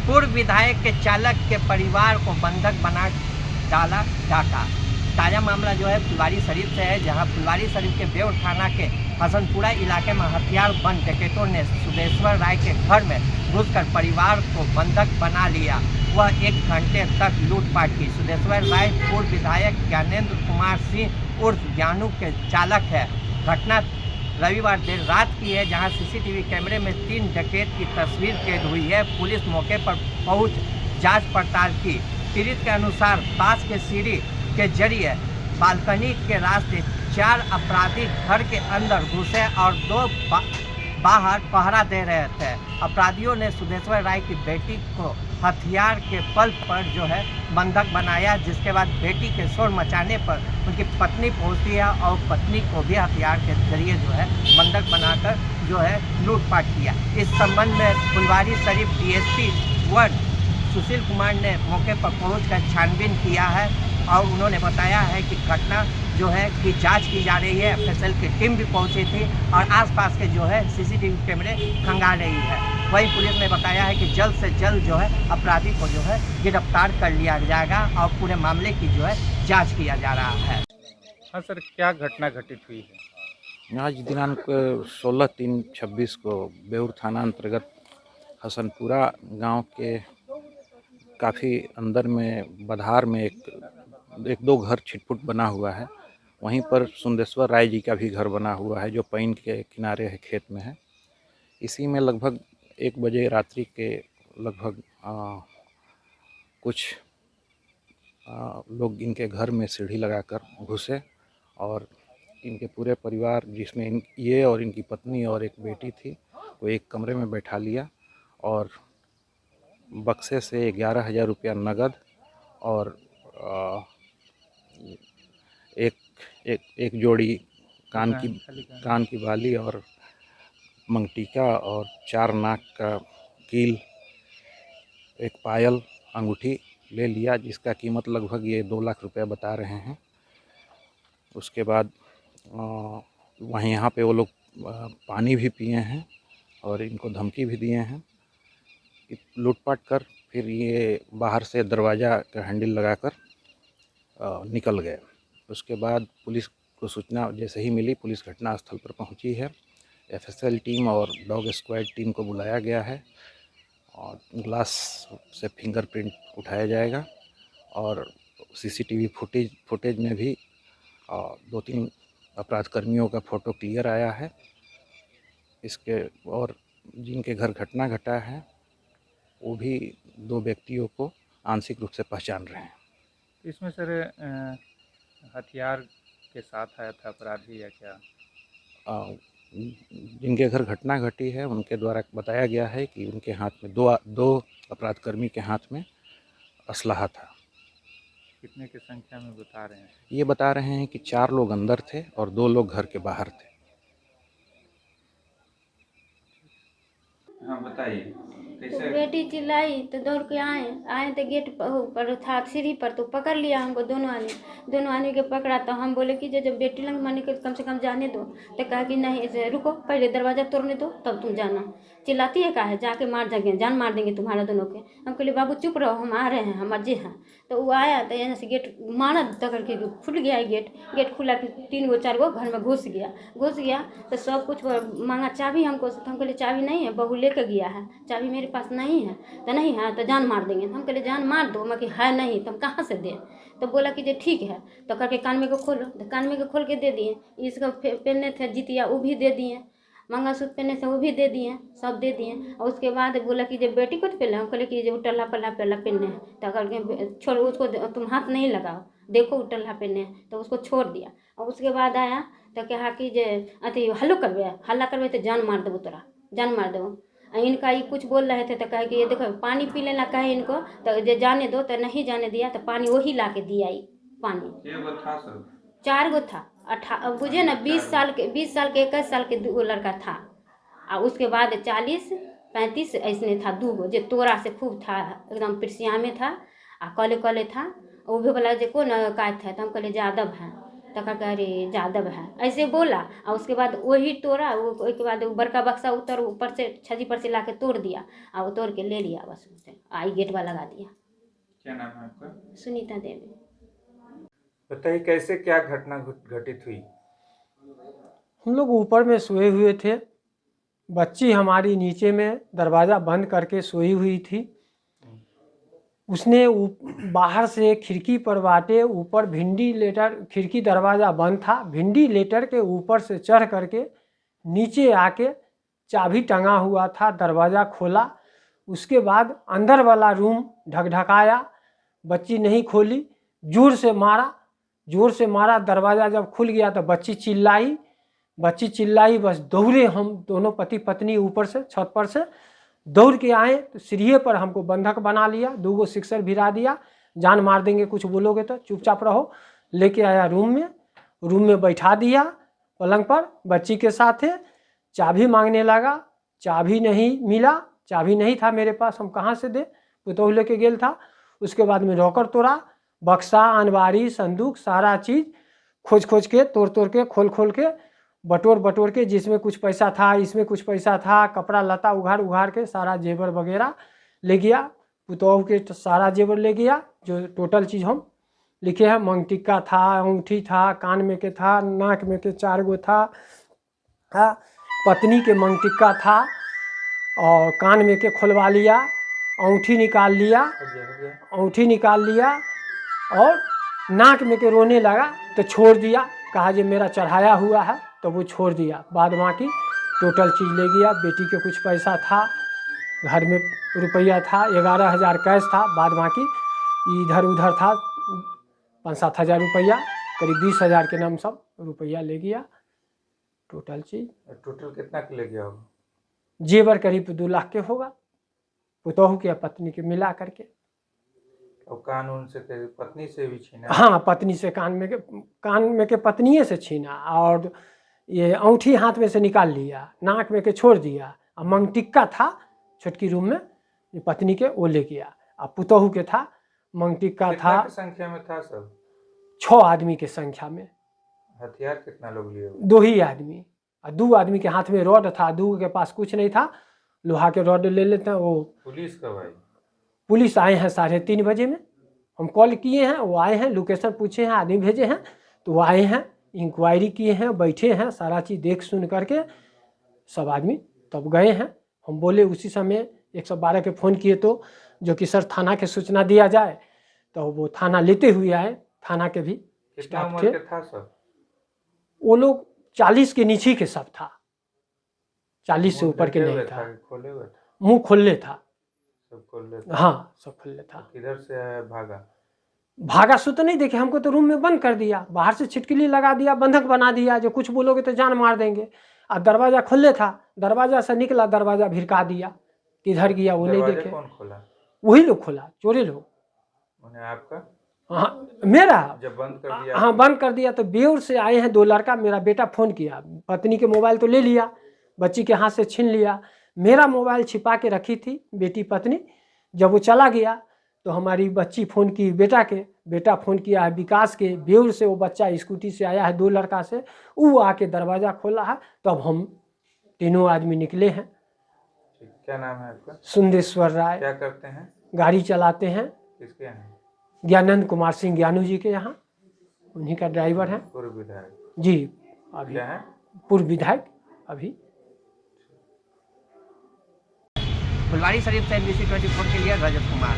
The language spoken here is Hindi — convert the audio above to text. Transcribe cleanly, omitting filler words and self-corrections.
पूर्व विधायक के चालक के परिवार को बंधक बना डाला डाका। ताज़ा मामला जो है फुलवारी शरीफ से है, जहां फुलवारी शरीफ के बेउर थाना के हसनपुरा इलाके में हथियार बंद डकैतों ने सुदेश्वर राय के घर में घुसकर परिवार को बंधक बना लिया। वह 1 घंटे तक लूटपाट की। सुदेश्वर राय पूर्व विधायक ज्ञानेंद्र कुमार सिंह उर्फ ज्ञानू के चालक है। घटना रविवार देर रात की है, जहां सीसीटीवी कैमरे में 3 डकैत की तस्वीर कैद हुई है। पुलिस मौके पर पहुंच जांच पड़ताल की। पीड़ित के अनुसार पास के सीढ़ी के जरिए बालकनी के रास्ते 4 अपराधी घर के अंदर घुसे और 2 बाहर पहरा दे रहे थे। अपराधियों ने सुदेश्वर राय की बेटी को हथियार के बल पर जो है बंधक बनाया, जिसके बाद बेटी के शोर मचाने पर उनकी पत्नी पहुंचती है और पत्नी को भी हथियार के जरिए जो है बंधक बनाकर जो है लूटपाट किया। इस संबंध में फुलवारी शरीफ डीएसपी 1 सुशील कुमार ने मौके पर पहुंचकर छानबीन किया है और उन्होंने बताया है कि घटना जो है कि जांच की जा रही है। एफएसएल की टीम भी पहुंची थी और आसपास के जो है सीसीटीवी कैमरे खंगाल रही है। वहीं पुलिस ने बताया है कि जल्द से जल्द जो है अपराधी को जो है गिरफ्तार कर लिया जाएगा और पूरे मामले की जो है जांच किया जा रहा है। हाँ सर, क्या घटना घटित हुई है? आज दिनांक 16/3/26 को बेउर थाना अंतर्गत हसनपुरा गांव के काफ़ी अंदर में बधार में एक दो घर छिटपुट बना हुआ है। वहीं पर सुंदेश्वर राय जी का भी घर बना हुआ है, जो पैन के किनारे है, खेत में है। इसी में लगभग 1 बजे रात्रि के लगभग कुछ लोग इनके घर में सीढ़ी लगाकर घुसे और इनके पूरे परिवार, जिसमें ये और इनकी पत्नी और एक बेटी थी, को एक कमरे में बैठा लिया और बक्से से 11,000 रुपया नगद और एक जोड़ी कान की बाली और मंगटीका और 4 नाक का कील, एक पायल, अंगूठी ले लिया, जिसका कीमत लगभग ये 2 लाख रुपया बता रहे हैं। उसके बाद वहीं यहाँ पे वो लोग पानी भी पिए हैं और इनको धमकी भी दिए हैं। लूटपाट कर फिर ये बाहर से दरवाज़ा का हैंडल लगाकर निकल गए। उसके बाद पुलिस को सूचना जैसे ही मिली, पुलिस घटनास्थल पर पहुंची है। एफएसएल टीम और डॉग स्क्वाड टीम को बुलाया गया है और ग्लास से फिंगरप्रिंट उठाया जाएगा और सीसीटीवी फुटेज में भी 2-3 अपराध कर्मियों का फ़ोटो क्लियर आया है। इसके और जिनके घर घटना घटा है वो भी 2 व्यक्तियों को आंशिक रूप से पहचान रहे हैं। इसमें सर हथियार के साथ आया था अपराधी या क्या? जिनके घर घटना घटी है उनके द्वारा बताया गया है कि उनके हाथ में दो अपराध कर्मी के हाथ में असलहा था। कितने की संख्या में बता रहे हैं? ये बता रहे हैं कि 4 लोग अंदर थे और 2 लोग घर के बाहर थे। हाँ बताइए, तो कैसे? बेटी चिल्लाई तो दौड़ के आए तो गेट पर था, सीढ़ी पर, तो पकड़ लिया हमको दोनों आदमी के पकड़ा। तो हम बोले कि जब बेटी लंग माने के कम से कम जाने दो, तो कहा कि नहीं, ऐसे रुको, पहले दरवाज़ा तोड़ने दो तब तुम जाना। चिल्लाती है का है, जाके मार देंगे, जान मार देंगे तुम्हारा दोनों के। हम कहले बाबू चुप रहो, हम आ रहे हैं, हम अजय हैं। तो वो आया तो यहाँ से गेट मारा तक के खुल गया है। गेट खुला कि 3 गो 4 गो घर में घुस गया तो सब कुछ मांगा, चाबी हमको। तो हम कहले चाबी नहीं है, बहू लेके गया है, चाबी मेरे पास नहीं है। तो नहीं है तो जान मार देंगे। हम कहले जान मार दो, मैं कि है नहीं, तुम कहाँ से दें? तो बोला कि जो ठीक है, तो करके कान में को खोलो, तो कान में को खोल के दे दिए। इसका पहनने थे जितिया, वो भी दे दिए। मंगलसूत्र पहने थे वो भी दे दिए, सब दे दिए। और उसके बाद बोला कि जब बेटी को तो पहले हम कहले कि जो टल्ला पल्ला पहनने हैं, तो करके छोड़, उसको तुम हाथ नहीं लगाओ, देखो वो टल्ला पहने हैं, तो उसको छोड़ दिया। और उसके बाद आया तो कहा कि जे अति हल्ला करवे तो जान मार देबो, तोरा जान मार देबो। इनका ये कुछ बोल रहे थे तो कहे कि ये देखो पानी पी लेना कहे इनको, तो जे जाने दो, तो नहीं जाने दिया। तो पानी वही ला के दिया, पानी 4 गो था। बुझे ना, 20 साल के 21 साल के 2 लड़का था। और उसके बाद 40-35 ऐसने था 2 गो, जो तोरा से खूब था, एकदम पिरसिया में था। आ कले था। वो भी बोला जे कौन का था, तो हम कहले यादव हैं। तो कहा अरे जादव है ऐसे बोला। और उसके बाद वही तोड़ा, वो के बाद वो बड़का बक्सा उतर ऊपर से छजी पर से ला के तोड़ दिया और वो तोड़ के ले लिया, बस उसे आई गेट पर लगा दिया। क्या नाम है आपका? सुनीता देवी। बताइए कैसे क्या घटना घटित हुई? हम लोग ऊपर में सोए हुए थे, बच्ची हमारी नीचे में दरवाज़ा बंद करके सोई हुई थी। उसने बाहर से खिड़की पर बाटे ऊपर वेंटिलेटर, खिड़की दरवाज़ा बंद था, वेंटिलेटर के ऊपर से चढ़ करके नीचे आके चाबी टंगा हुआ था, दरवाज़ा खोला। उसके बाद अंदर वाला रूम ढकढकाया, बच्ची नहीं खोली, जोर से मारा। दरवाज़ा जब खुल गया तो बच्ची चिल्लाई, बस दौड़े हम दोनों पति पत्नी ऊपर से छत पर से दौड़ के आए तो सीढ़ी पर हमको बंधक बना लिया, 2 सिक्सर भिरा दिया, जान मार देंगे कुछ बोलोगे तो चुपचाप रहो। लेके आया रूम में बैठा दिया पलंग पर बच्ची के साथ। चाबी मांगने लगा, चाबी नहीं मिला, चाबी नहीं था मेरे पास, हम कहाँ से दे, पुतौह लेके गेल था। उसके बाद में रॉकर तोड़ा, बक्सा अनबारी संदूक सारा चीज़ खोज के तोड़ के खोल के बटोर के, जिसमें कुछ पैसा था, इसमें कुछ पैसा था, कपड़ा लता उघाड़ के सारा जेवर वगैरह ले गया। पुतौह के सारा जेवर ले गया, जो टोटल चीज़ हम लिखे हैं। मंग टिक्का था, अंगूठी था, कान में के था, नाक में के 4 गो था, पत्नी के मंग टिक्का था और कान में के खुलवा लिया, अंगूठी निकाल लिया और नाक में के रोने लगा तो छोड़ दिया, कहा जे मेरा चढ़ाया हुआ है, तो वो छोड़ दिया। बाद बाकी टोटल चीज़ ले गया। बेटी के कुछ पैसा था, घर में रुपया था, 11,000 कैश था, बाद बाकी इधर उधर था 5-7 हज़ार रुपया, करीब 20,000 के नाम सब रुपया ले गया। टोटल चीज़ टोटल कितना के ले गया होगा? जेवर करीब 2 लाख के होगा, पुतौह के पत्नी के मिला करके। और कानून से पत्नी से भी छीना? हाँ, पत्नी से कान में के पत्निये से छीना और ये अंगूठी हाथ में से निकाल लिया, नाक में के छोड़ दिया। और मंग टिक्का था छोटकी रूम में, ये पत्नी के वो ले गया। और पुतौह के था मंग टिक्का था। संख्या में था सब? 6 आदमी के संख्या में। हथियार कितना लोग लिए? 2 ही आदमी, और 2 आदमी के हाथ में रॉड था, 2 के पास कुछ नहीं था, लोहा के रॉड ले लेते हैं। वो पुलिस कब आई? पुलिस आए हैं 3:30 बजे में, हम कॉल किए हैं, वो आए हैं, लोकेशन पूछे हैं, आदमी भेजे हैं, तो वो आए हैं, इंक्वायरी किए हैं, बैठे हैं, सारा चीज़ देख सुन करके सब आदमी तब गए हैं। हम बोले उसी समय 112 के फ़ोन किए तो जो कि सर थाना के सूचना दिया जाए, तो वो थाना लेते हुए आए। थाना के भी स्टाफ थे, था सब? वो लोग 40 के नीचे के सब था, 40 से ऊपर के नहीं था। खोले हुए था? मुँह खोले था, सब खोले था? हाँ सब खोले था। किधर से भागा सो तो नहीं देखे, हमको तो रूम में बंद कर दिया, बाहर से छिटकिली लगा दिया, बंधक बना दिया, जो कुछ बोलोगे तो जान मार देंगे। और दरवाज़ा खोले था, दरवाज़ा से निकला, दरवाज़ा भिड़का दिया, किधर गया वो नहीं देखे। कौन खोला? वही लोग खोला, चोरे लोग। आपका? हाँ मेरा। जब बंद कर दिया? हाँ बंद कर दिया तो बेउर से आए हैं 2 लड़का, मेरा बेटा फ़ोन किया, पत्नी के मोबाइल तो ले लिया, बच्ची के हाथ से छीन लिया। मेरा मोबाइल छिपा के रखी थी बेटी पत्नी, जब वो चला गया तो हमारी बच्ची फ़ोन की बेटा के, बेटा फ़ोन किया है विकास के, बेउर से वो बच्चा स्कूटी से आया है 2 लड़का से, वो आके दरवाज़ा खोला है, तब हम तीनों आदमी निकले हैं। क्या नाम है आपका? सुंदेश्वर राय। क्या करते हैं? गाड़ी चलाते हैं। किसके यहाँ? ज्ञानंद कुमार सिंह ज्ञानू जी के यहाँ, उन्हीं का ड्राइवर है। पूर्व विधायक जी, अभी क्या है? पूर्व विधायक अभी। फुलवारी शरीफ से NBC 24 के लिए रजत कुमार।